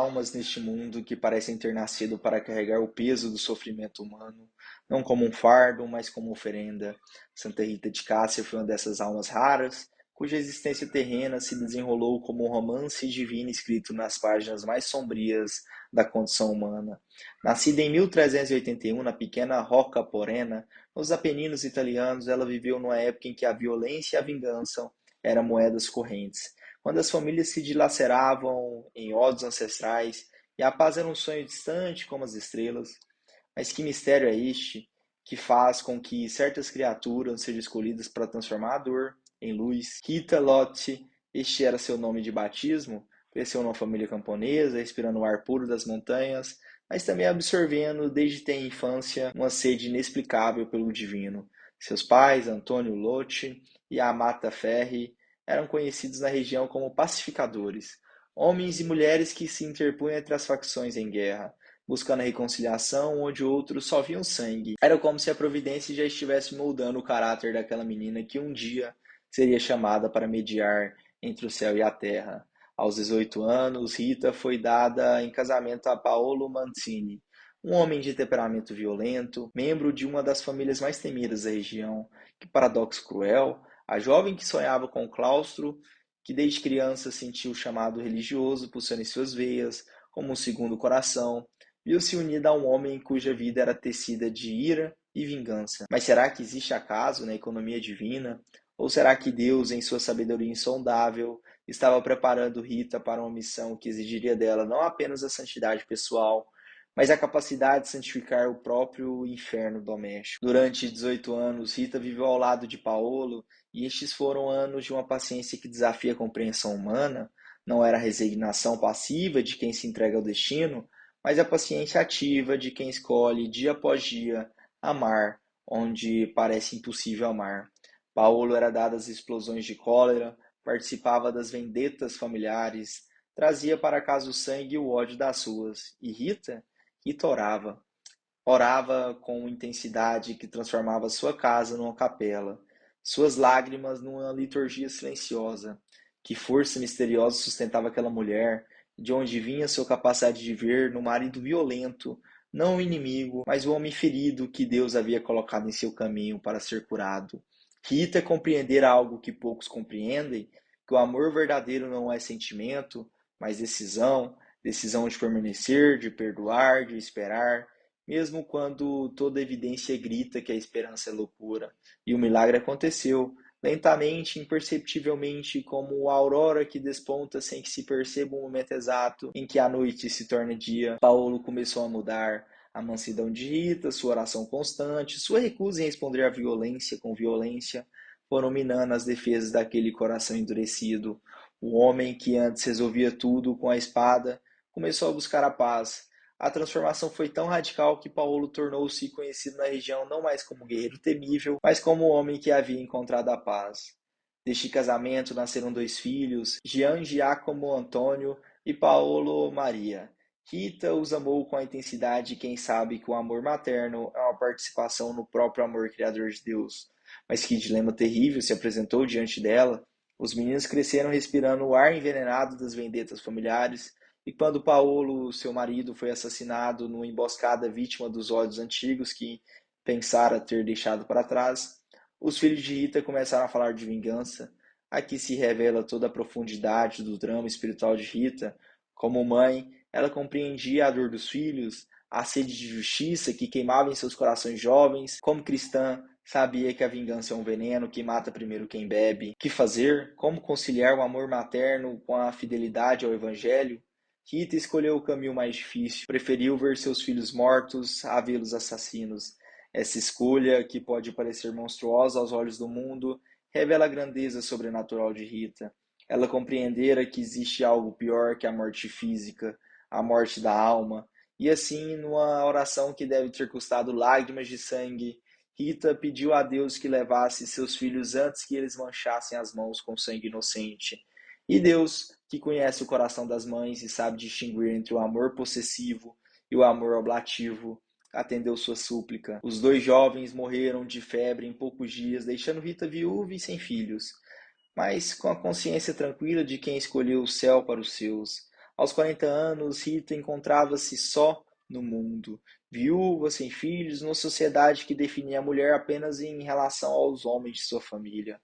almas neste mundo que parecem ter nascido para carregar o peso do sofrimento humano, não como um fardo, mas como oferenda. Santa Rita de Cássia foi uma dessas almas raras, cuja existência terrena se desenrolou como um romance divino escrito nas páginas mais sombrias da condição humana. Nascida em 1381 na pequena Rocca Porena, nos Apeninos italianos, ela viveu numa época em que a violência e a vingança eram moedas correntes, quando as famílias se dilaceravam em ódios ancestrais e a paz era um sonho distante como as estrelas. Mas que mistério é este que faz com que certas criaturas sejam escolhidas para transformar a dor em luz? Rita Lotte, este era seu nome de batismo, cresceu numa família camponesa, respirando o ar puro das montanhas, mas também absorvendo desde a infância uma sede inexplicável pelo divino. Seus pais, Antônio Lotte e Amata Ferri, eram conhecidos na região como pacificadores, homens e mulheres que se interpunham entre as facções em guerra, buscando a reconciliação onde outros só viam sangue. Era como se a providência já estivesse moldando o caráter daquela menina que um dia seria chamada para mediar entre o céu e a terra. Aos 18 anos, Rita foi dada em casamento a Paolo Mancini, um homem de temperamento violento, membro de uma das famílias mais temidas da região. Que paradoxo cruel! A jovem que sonhava com o claustro, que desde criança sentiu o chamado religioso pulsando em suas veias, como um segundo coração, viu-se unida a um homem cuja vida era tecida de ira e vingança. Mas será que existe acaso na economia divina? Ou será que Deus, em sua sabedoria insondável, estava preparando Rita para uma missão que exigiria dela não apenas a santidade pessoal, mas a capacidade de santificar o próprio inferno doméstico? Durante 18 anos, Rita viveu ao lado de Paolo, e estes foram anos de uma paciência que desafia a compreensão humana. Não era a resignação passiva de quem se entrega ao destino, mas a paciência ativa de quem escolhe dia após dia amar onde parece impossível amar. Paulo era dado às explosões de cólera, participava das vendetas familiares, trazia para casa o sangue e o ódio das ruas. E Rita orava. Orava com intensidade que transformava sua casa numa capela, suas lágrimas numa liturgia silenciosa. Que força misteriosa sustentava aquela mulher, de onde vinha sua capacidade de ver no marido violento, não o inimigo, mas o homem ferido que Deus havia colocado em seu caminho para ser curado. Rita compreender algo que poucos compreendem, que o amor verdadeiro não é sentimento, mas decisão, decisão de permanecer, de perdoar, de esperar, mesmo quando toda evidência grita que a esperança é loucura. E o milagre aconteceu, lentamente, imperceptivelmente, como a aurora que desponta sem que se perceba o momento exato em que a noite se torna dia. Paulo começou a mudar. A mansidão de Rita, sua oração constante, sua recusa em responder à violência com violência, foram minando as defesas daquele coração endurecido. O homem que antes resolvia tudo com a espada começou a buscar a paz. A transformação foi tão radical que Paulo tornou-se conhecido na região não mais como guerreiro temível, mas como o homem que havia encontrado a paz. Deste casamento nasceram dois filhos, Gian Giacomo Antônio e Paolo Maria. Rita os amou com a intensidade de quem sabe que o amor materno é uma participação no próprio amor criador de Deus. Mas que dilema terrível se apresentou diante dela. Os meninos cresceram respirando o ar envenenado das vendetas familiares, e quando Paulo, seu marido, foi assassinado numa emboscada vítima dos ódios antigos que pensara ter deixado para trás, os filhos de Rita começaram a falar de vingança. Aqui se revela toda a profundidade do drama espiritual de Rita. Como mãe, ela compreendia a dor dos filhos, a sede de justiça que queimava em seus corações jovens. Como cristã, sabia que a vingança é um veneno que mata primeiro quem bebe. O que fazer? Como conciliar o amor materno com a fidelidade ao Evangelho? Rita escolheu o caminho mais difícil, preferiu ver seus filhos mortos a vê-los assassinos. Essa escolha, que pode parecer monstruosa aos olhos do mundo, revela a grandeza sobrenatural de Rita. Ela compreendera que existe algo pior que a morte física, a morte da alma, e assim, numa oração que deve ter custado lágrimas de sangue, Rita pediu a Deus que levasse seus filhos antes que eles manchassem as mãos com sangue inocente. E Deus, que conhece o coração das mães e sabe distinguir entre o amor possessivo e o amor oblativo, atendeu sua súplica. Os dois jovens morreram de febre em poucos dias, deixando Rita viúva e sem filhos, mas com a consciência tranquila de quem escolheu o céu para os seus. Aos 40 anos, Rita encontrava-se só no mundo, viúva, sem filhos, numa sociedade que definia a mulher apenas em relação aos homens de sua família.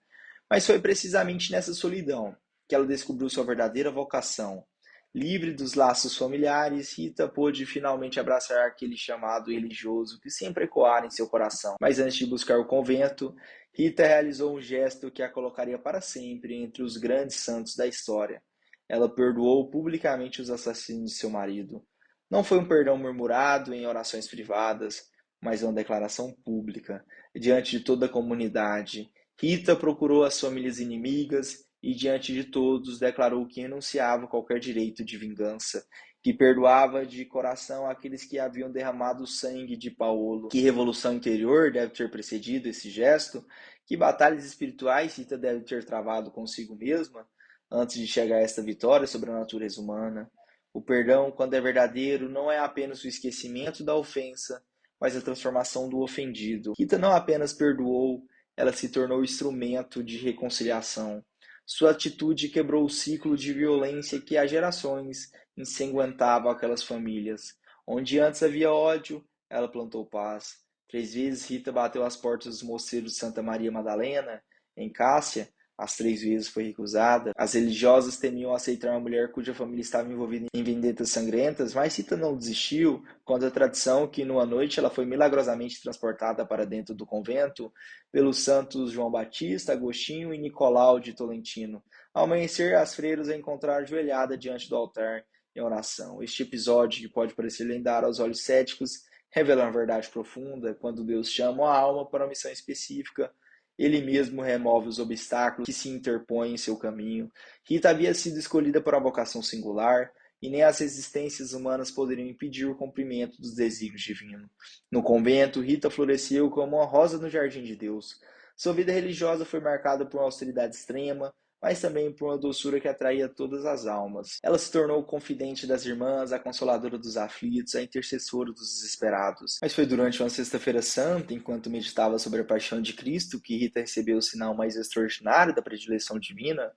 Mas foi precisamente nessa solidão que ela descobriu sua verdadeira vocação. Livre dos laços familiares, Rita pôde finalmente abraçar aquele chamado religioso que sempre ecoara em seu coração. Mas antes de buscar o convento, Rita realizou um gesto que a colocaria para sempre entre os grandes santos da história. Ela perdoou publicamente os assassinos de seu marido. Não foi um perdão murmurado em orações privadas, mas uma declaração pública, diante de toda a comunidade. Rita procurou as famílias inimigas e, diante de todos, declarou que renunciava a qualquer direito de vingança, que perdoava de coração aqueles que haviam derramado o sangue de Paulo. Que revolução interior deve ter precedido esse gesto? Que batalhas espirituais Rita deve ter travado consigo mesma antes de chegar a esta vitória sobre a natureza humana? O perdão, quando é verdadeiro, não é apenas o esquecimento da ofensa, mas a transformação do ofendido. Rita não apenas perdoou, ela se tornou instrumento de reconciliação. Sua atitude quebrou o ciclo de violência que há gerações ensanguentava aquelas famílias. Onde antes havia ódio, ela plantou paz. 3 vezes Rita bateu às portas dos mosteiros de Santa Maria Madalena, em Cássia. As 3 vezes foi recusada. As religiosas temiam aceitar uma mulher cuja família estava envolvida em vendetas sangrentas, mas Rita não desistiu. Contra a tradição que, numa noite, ela foi milagrosamente transportada para dentro do convento pelos santos João Batista, Agostinho e Nicolau de Tolentino. Ao amanhecer, as freiras a encontraram ajoelhada diante do altar em oração. Este episódio, que pode parecer lendário aos olhos céticos, revela uma verdade profunda. Quando Deus chama a alma para uma missão específica, ele mesmo remove os obstáculos que se interpõem em seu caminho. Rita havia sido escolhida para uma vocação singular, e nem as resistências humanas poderiam impedir o cumprimento dos desígnios divinos. No convento, Rita floresceu como uma rosa no jardim de Deus. Sua vida religiosa foi marcada por uma austeridade extrema, mas também por uma doçura que atraía todas as almas. Ela se tornou confidente das irmãs, a consoladora dos aflitos, a intercessora dos desesperados. Mas foi durante uma sexta-feira santa, enquanto meditava sobre a paixão de Cristo, que Rita recebeu o sinal mais extraordinário da predileção divina.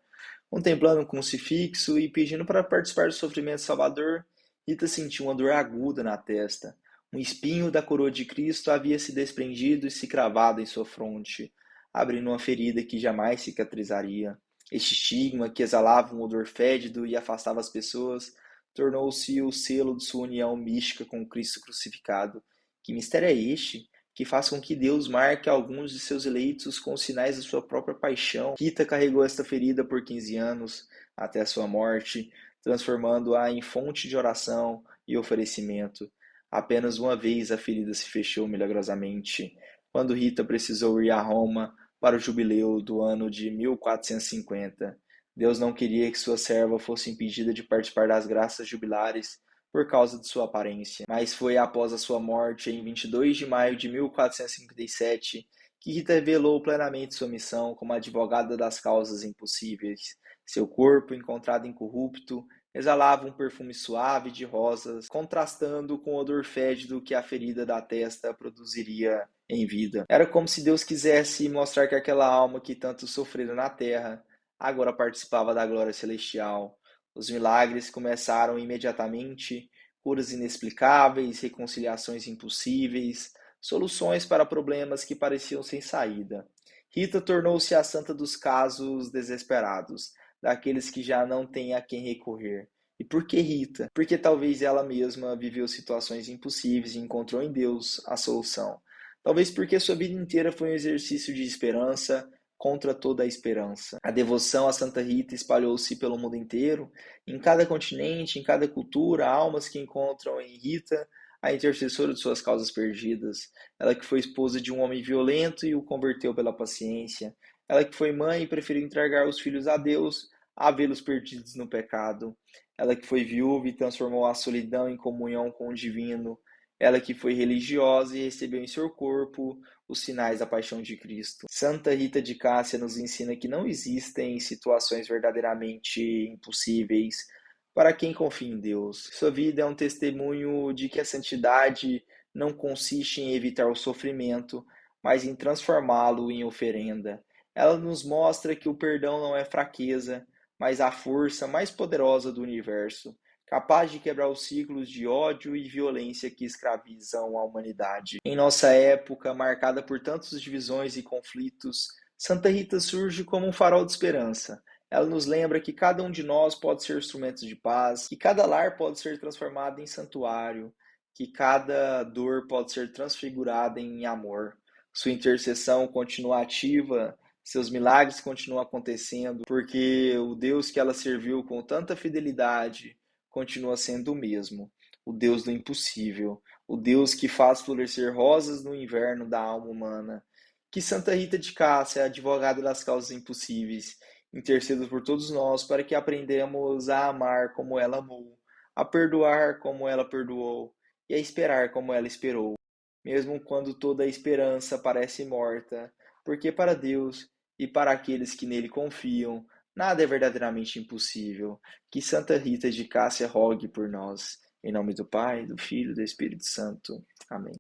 Contemplando um crucifixo e pedindo para participar do sofrimento salvador, Rita sentiu uma dor aguda na testa. Um espinho da coroa de Cristo havia se desprendido e se cravado em sua fronte, abrindo uma ferida que jamais cicatrizaria. Este estigma, que exalava um odor fédido e afastava as pessoas, tornou-se o selo de sua união mística com o Cristo crucificado. Que mistério é este? Que faz com que Deus marque alguns de seus eleitos com os sinais da sua própria paixão. Rita carregou esta ferida por 15 anos, até a sua morte, transformando-a em fonte de oração e oferecimento. Apenas uma vez a ferida se fechou milagrosamente, quando Rita precisou ir a Roma para o jubileu do ano de 1450. Deus não queria que sua serva fosse impedida de participar das graças jubilares por causa de sua aparência, mas foi após a sua morte, em 22 de maio de 1457, que Rita revelou plenamente sua missão como advogada das causas impossíveis. Seu corpo, encontrado incorrupto, exalava um perfume suave de rosas, contrastando com o odor fédido que a ferida da testa produziria em vida. Era como se Deus quisesse mostrar que aquela alma que tanto sofrera na terra agora participava da glória celestial. Os milagres começaram imediatamente, curas inexplicáveis, reconciliações impossíveis, soluções para problemas que pareciam sem saída. Rita tornou-se a santa dos casos desesperados, daqueles que já não têm a quem recorrer. E por que Rita? Porque talvez ela mesma viveu situações impossíveis e encontrou em Deus a solução. Talvez porque sua vida inteira foi um exercício de esperança contra toda a esperança. A devoção a Santa Rita espalhou-se pelo mundo inteiro. Em cada continente, em cada cultura, há almas que encontram em Rita a intercessora de suas causas perdidas. Ela que foi esposa de um homem violento e o converteu pela paciência. Ela que foi mãe e preferiu entregar os filhos a Deus a vê-los perdidos no pecado. Ela que foi viúva e transformou a solidão em comunhão com o divino. Ela que foi religiosa e recebeu em seu corpo os sinais da paixão de Cristo. Santa Rita de Cássia nos ensina que não existem situações verdadeiramente impossíveis para quem confia em Deus. Sua vida é um testemunho de que a santidade não consiste em evitar o sofrimento, mas em transformá-lo em oferenda. Ela nos mostra que o perdão não é fraqueza, mas a força mais poderosa do universo. capaz de quebrar os ciclos de ódio e violência que escravizam a humanidade. Em nossa época, marcada por tantas divisões e conflitos, Santa Rita surge como um farol de esperança. Ela nos lembra que cada um de nós pode ser instrumento de paz, que cada lar pode ser transformado em santuário, que cada dor pode ser transfigurada em amor. Sua intercessão continua ativa, seus milagres continuam acontecendo, porque o Deus que ela serviu com tanta fidelidade continua sendo o mesmo, o Deus do impossível, o Deus que faz florescer rosas no inverno da alma humana. Que Santa Rita de Cássia, é advogada das causas impossíveis, interceda por todos nós para que aprendamos a amar como ela amou, a perdoar como ela perdoou e a esperar como ela esperou, mesmo quando toda a esperança parece morta, porque para Deus e para aqueles que nele confiam, nada é verdadeiramente impossível. Que Santa Rita de Cássia rogue por nós. Em nome do Pai, do Filho e do Espírito Santo. Amém.